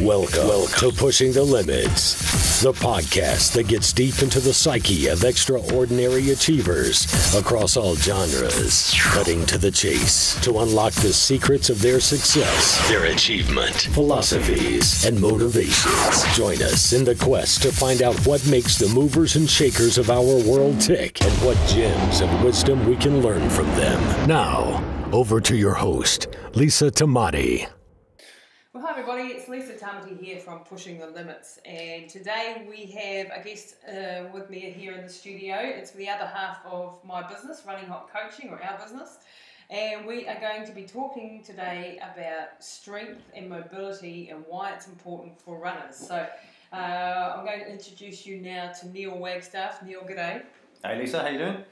Welcome to Pushing the Limits, the podcast that gets deep into the psyche of extraordinary achievers across all genres, cutting to the chase to unlock the secrets of their success, their achievement, philosophies, and motivations. Join us in the quest to find out what makes the movers and shakers of our world tick and what gems of wisdom we can learn from them. Now, over to your host, Lisa Tamati. Well, hi everybody, it's Lisa Tamati here from Pushing the Limits, and today we have a guest with me here in the studio. It's the other half of my business, Running Hot Coaching, or our business, and we are going to be talking today about strength and mobility and why it's important for runners. So I'm going to introduce you now to Neil Wagstaff. Neil, g'day. Hey Lisa, how you doing?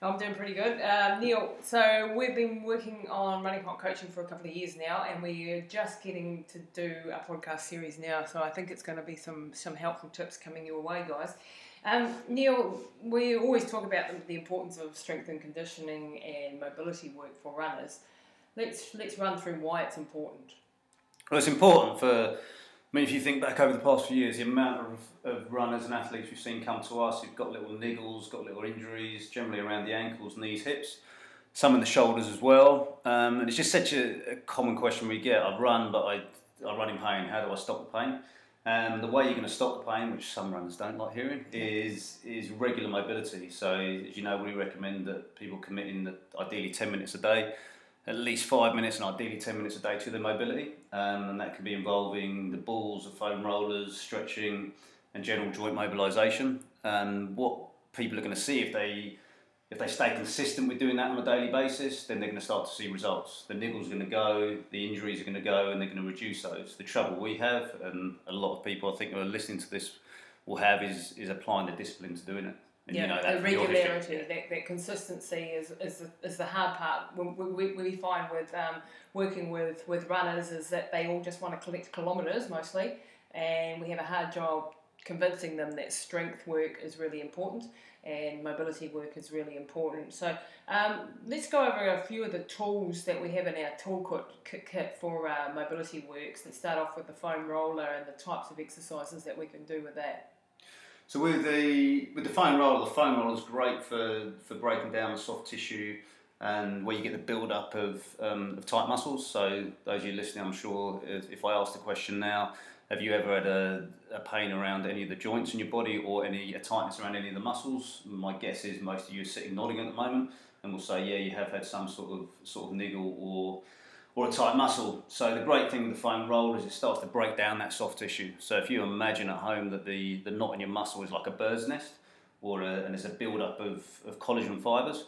I'm doing pretty good. Neil, so we've been working on Running Hot Coaching for a couple of years now, and we're just getting to do a podcast series now, so I think it's going to be some helpful tips coming your way, guys. Neil, we always talk about the importance of strength and conditioning and mobility work for runners. Let's run through why it's important. Well, it's important for, if you think back over the past few years, the amount of runners and athletes we've seen come to us who've got little niggles, got little injuries, generally around the ankles, knees, hips, some in the shoulders as well. And it's just such a common question we get. I run, but I run in pain. How do I stop the pain? And the way you're going to stop the pain, which some runners don't like hearing, is regular mobility. So, as you know, we recommend that people commit in ideally 10 minutes a day, at least 5 minutes and ideally 10 minutes a day to their mobility. And that can be involving the balls, the foam rollers, stretching and general joint mobilisation. And what people are going to see if they stay consistent with doing that on a daily basis, then they're going to start to see results. The niggles are going to go, the injuries are going to go, and they're going to reduce those. The trouble we have, and a lot of people I think who are listening to this will have, is applying the discipline to doing it. And yeah, you know that the regularity, that consistency is the hard part. We find with working with runners is that they all just want to collect kilometres mostly, and we have a hard job convincing them that strength work is really important and mobility work is really important. So let's go over a few of the tools that we have in our toolkit kit for mobility works. Let's start off with the foam roller and the types of exercises that we can do with that. So with the foam roller is great for breaking down the soft tissue and where you get the build up of tight muscles. So those of you listening, I'm sure, if I ask the question now, have you ever had a pain around any of the joints in your body or a tightness around any of the muscles? My guess is most of you are sitting nodding at the moment and will say, yeah, you have had some sort of niggle or a tight muscle. So the great thing with the foam roller is it starts to break down that soft tissue. So if you imagine at home that the knot in your muscle is like a bird's nest, and there's a build-up of collagen fibres.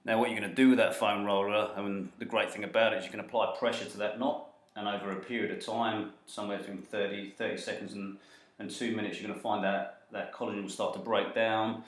Now what you're going to do with that foam roller, and the great thing about it is you can apply pressure to that knot, and over a period of time, somewhere between 30 seconds and 2 minutes, you're going to find that collagen will start to break down,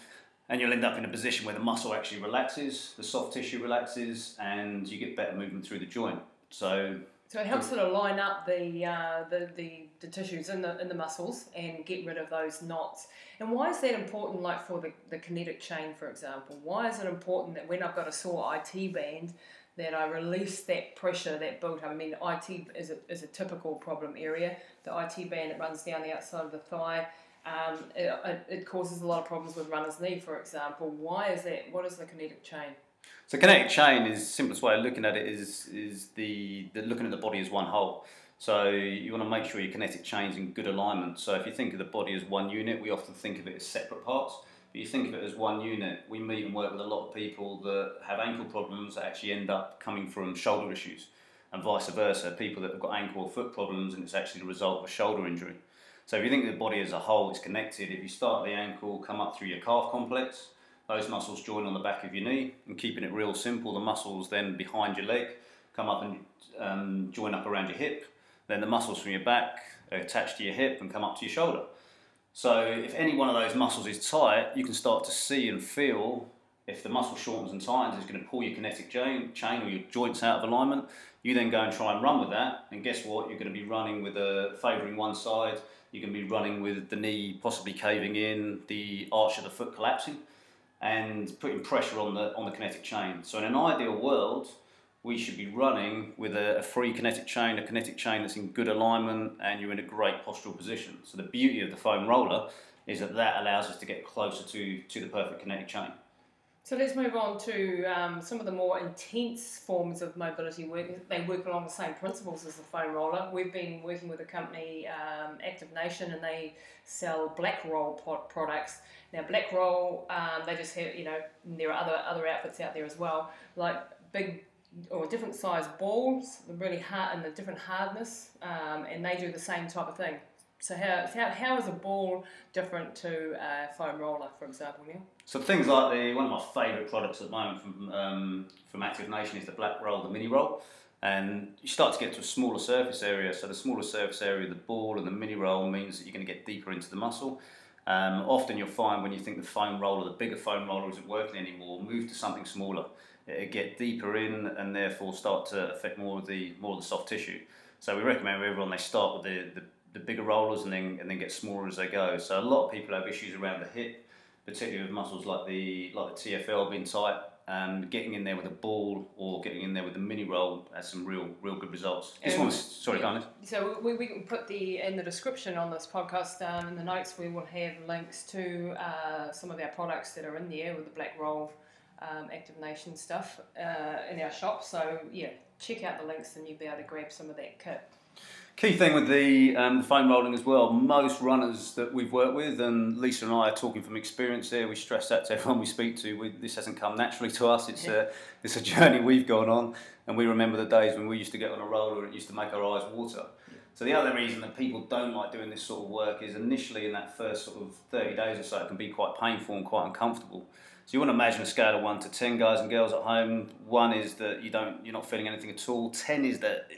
and you'll end up in a position where the muscle actually relaxes, the soft tissue relaxes, and you get better movement through the joint. So it helps sort of line up the tissues in the muscles and get rid of those knots. And why is that important, like for the kinetic chain, for example? Why is it important that when I've got a sore IT band that I release that pressure, that built up? I mean, IT is a typical problem area. The IT band that runs down the outside of the thigh, it causes a lot of problems with runner's knee, for example. Why is that? What is the kinetic chain? So kinetic chain is the simplest way of looking at it is looking at the body as one whole. So you want to make sure your kinetic chain's in good alignment. So if you think of the body as one unit, we often think of it as separate parts. But you think of it as one unit. We meet and work with a lot of people that have ankle problems that actually end up coming from shoulder issues, and vice versa. People that have got ankle or foot problems and it's actually the result of a shoulder injury. So if you think of the body as a whole, it's connected. If you start at the ankle, come up through your calf complex, those muscles join on the back of your knee, and keeping it real simple, the muscles then behind your leg come up and join up around your hip. Then the muscles from your back are attached to your hip and come up to your shoulder. So if any one of those muscles is tight, you can start to see and feel if the muscle shortens and tightens, it's going to pull your kinetic chain or your joints out of alignment. You then go and try and run with that, and guess what? You're going to be running with favouring one side. You're going to be running with the knee possibly caving in, the arch of the foot collapsing, and putting pressure on the kinetic chain. So in an ideal world, we should be running with a free kinetic chain, a kinetic chain that's in good alignment, and you're in a great postural position. So the beauty of the foam roller is that allows us to get closer to the perfect kinetic chain. So let's move on to some of the more intense forms of mobility work. They work along the same principles as the foam roller. We've been working with a company, Active Nation, and they sell black roll products. Now, black roll, they just have, there are other outfits out there as well, like big or different size balls, really hard and the different hardness, and they do the same type of thing. So how is a ball different to a foam roller, for example, Neil? So things like one of my favourite products at the moment from Active Nation is the black roll, the mini roll, and you start to get to a smaller surface area. So the smaller surface area of the ball and the mini roll means that you're going to get deeper into the muscle. Often you'll find when you think the foam roller, the bigger foam roller isn't working anymore, move to something smaller. It'll get deeper in and therefore start to affect more of the soft tissue. So we recommend everyone they start with the bigger rollers and then get smaller as they go. So a lot of people have issues around the hip, particularly with muscles like the TFL being tight. Getting in there with a ball or getting in there with a mini roll has some real good results. Sorry, go on. So we can put in the description on this podcast, in the notes we will have links to some of our products that are in there with the black roll Active Nation stuff in our shop. So yeah, check out the links and you'll be able to grab some of that kit. Key thing with the foam rolling as well, most runners that we've worked with, and Lisa and I are talking from experience here, we stress that to everyone we speak to, this hasn't come naturally to us, it's a journey we've gone on, and we remember the days when we used to get on a roller and it used to make our eyes water. So the other reason that people don't like doing this sort of work is initially in that first sort of 30 days or so it can be quite painful and quite uncomfortable. So you want to imagine a scale of 1 to 10, guys and girls at home. 1 is that you're not feeling anything at all. 10 is that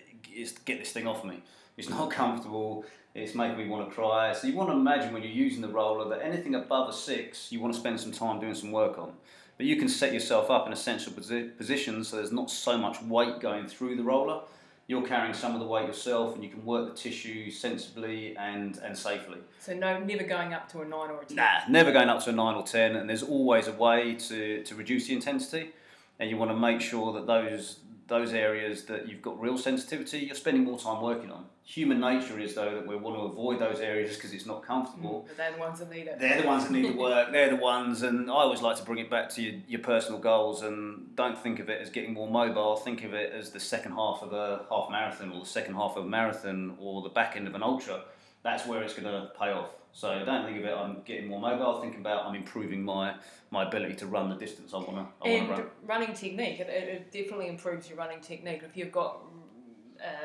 get this thing off me. It's not comfortable, it's making me want to cry. So you want to imagine when you're using the roller that anything above a 6 you want to spend some time doing some work on. But you can set yourself up in a central position so there's not so much weight going through the roller. You're carrying some of the weight yourself and you can work the tissue sensibly and safely. So never going up to a 9 or a 10? Nah, never going up to a 9 or 10, and there's always a way to reduce the intensity, and you want to make sure that those areas that you've got real sensitivity, you're spending more time working on. Human nature is, though, that we want to avoid those areas because it's not comfortable. But they're the ones that need it. They're the ones that need the work. They're the ones, and I always like to bring it back to your personal goals, and don't think of it as getting more mobile. Think of it as the second half of a half marathon, or the second half of a marathon, or the back end of an ultra. That's where it's going to pay off. So don't think of it, I'm getting more mobile. Think about I'm improving my ability to run the distance I want to run. Running technique, it definitely improves your running technique. If you've got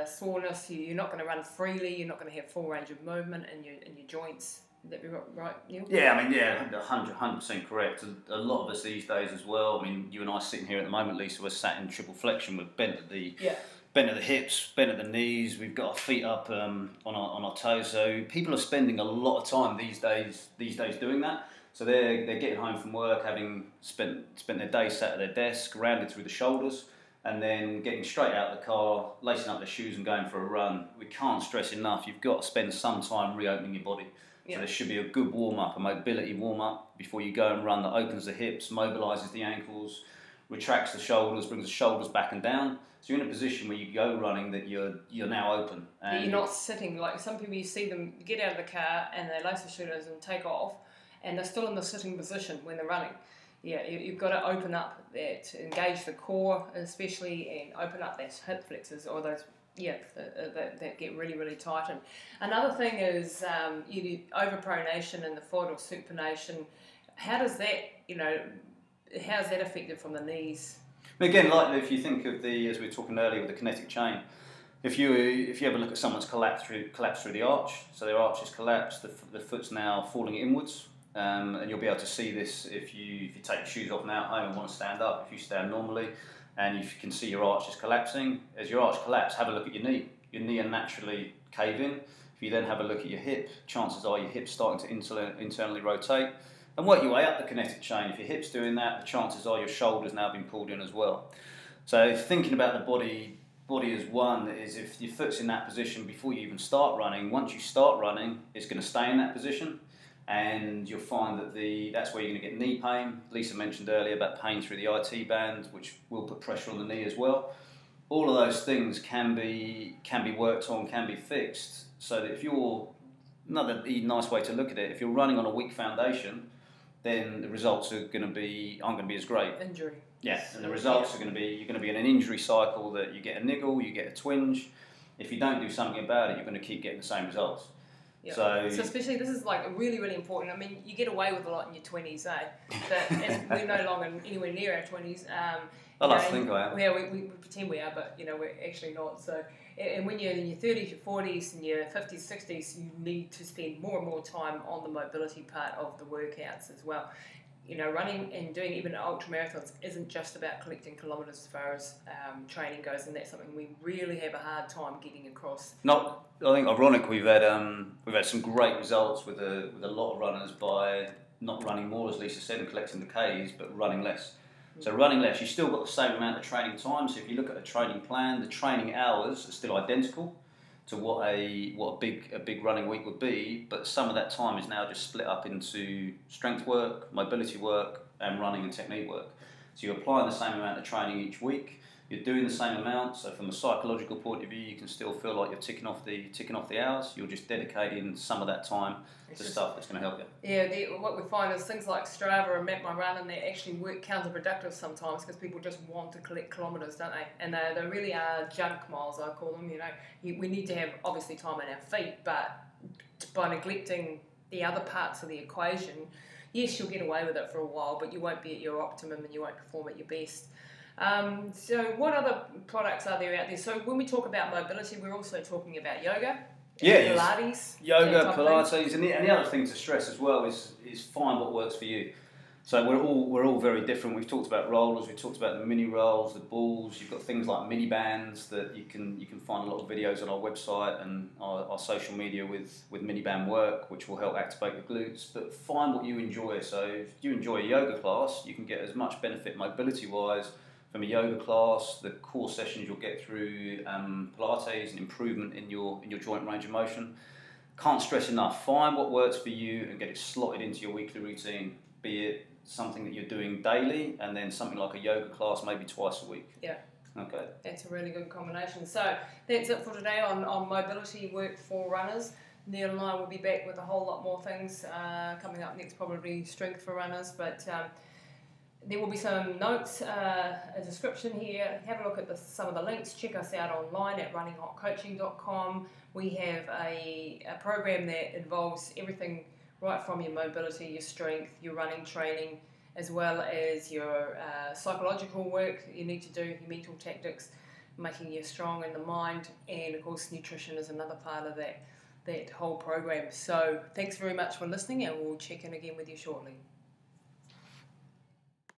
soreness, you're not going to run freely, you're not going to have full range of movement in your joints. Would that be right, Neil? Yeah, 100% correct. A lot of us these days as well, I mean, you and I sitting here at the moment, Lisa, we're sat in triple flexion with bent at the hips, bent at the knees, we've got our feet up on our toes. So people are spending a lot of time these days doing that. So they're getting home from work, having spent their day sat at their desk, rounded through the shoulders, and then getting straight out of the car, lacing up their shoes and going for a run. We can't stress enough, you've got to spend some time reopening your body. So there should be a good warm-up, a mobility warm-up before you go and run that opens the hips, mobilises the ankles, retracts the shoulders, brings the shoulders back and down. So you're in a position where you go running that you're now open. And you're not sitting, like some people you see them get out of the car and they lace the shooters and take off and they're still in the sitting position when they're running. Yeah, you've got to open up that, engage the core especially, and open up those hip flexors or those, that get really, really tight. And another thing is overpronation and the forward or supination. How is that affected from the knees? Again, like if you think of as we were talking earlier with the kinetic chain, if you ever look at someone's collapsed through the arch, so their arch is collapsed, the foot's now falling inwards, and you'll be able to see this if you take your shoes off now at home and want to stand up. If you stand normally, and you can see your arch is collapsing, as your arch collapses, have a look at your knee. Your knee will naturally cave in. If you then have a look at your hip, chances are your hip's starting to internally rotate. And work your way up the kinetic chain. If your hip's doing that, the chances are your shoulder's now been pulled in as well. So thinking about the body as one is if your foot's in that position before you even start running, once you start running, it's going to stay in that position. And you'll find that that's where you're going to get knee pain. Lisa mentioned earlier about pain through the IT band, which will put pressure on the knee as well. all of those things can be worked on, can be fixed. So that if you're, another nice way to look at it, if you're running on a weak foundation, then the results aren't going to be as great. Injury. Yeah, and the results are going to be, you're going to be in an injury cycle that you get a niggle, you get a twinge. If you don't do something about it, you're going to keep getting the same results. Yeah. So especially, this is like really, really important. I mean, you get away with a lot in your 20s, but as we're no longer anywhere near our 20s. I like to think I am. Yeah, we pretend we are, but we're actually not. So, and when you're in your 30s, your 40s, and your 50s, 60s, you need to spend more and more time on the mobility part of the workouts as well. Running and doing even ultra marathons isn't just about collecting kilometres as far as training goes, and that's something we really have a hard time getting across. I think ironic, we've had some great results with a lot of runners by not running more, as Lisa said, and collecting the Ks, but running less. So running less, you've still got the same amount of training time. So if you look at a training plan, the training hours are still identical to what a big running week would be, but some of that time is now just split up into strength work, mobility work, and running and technique work. So you're applying the same amount of training each week. You're doing the same amount. So from a psychological point of view, you can still feel like you're ticking off the hours. You're just dedicating some of that time to stuff that's going to help you. Yeah, what we find is things like Strava and Map My Run, and they actually work counterproductive sometimes because people just want to collect kilometres, don't they? And they really are junk miles, I call them. We need to have obviously time on our feet, but by neglecting the other parts of the equation, yes, you'll get away with it for a while, but you won't be at your optimum and you won't perform at your best. So what other products are there out there? So when we talk about mobility, we're also talking about yoga. Yeah, Pilates. Yoga, Pilates, and the other thing to stress as well is find what works for you. So we're all very different. We've talked about rollers, we've talked about the mini rolls, the balls. You've got things like mini bands that you can find a lot of videos on our website and our social media with mini band work, which will help activate your glutes. But find what you enjoy. So if you enjoy a yoga class, you can get as much benefit mobility wise from a yoga class, the core sessions you'll get through Pilates and improvement in your joint range of motion. Can't stress enough, find what works for you and get it slotted into your weekly routine, be it something that you're doing daily and then something like a yoga class maybe twice a week. Yeah. Okay. That's a really good combination. So that's it for today on mobility work for runners. Neil and I will be back with a whole lot more things coming up next, probably strength for runners, but there will be some notes, a description here. Have a look at some of the links. Check us out online at runninghotcoaching.com. We have a program that involves everything right from your mobility, your strength, your running training, as well as your psychological work that you need to do, your mental tactics, making you strong in the mind, and of course nutrition is another part of that whole program. So thanks very much for listening, and we'll check in again with you shortly.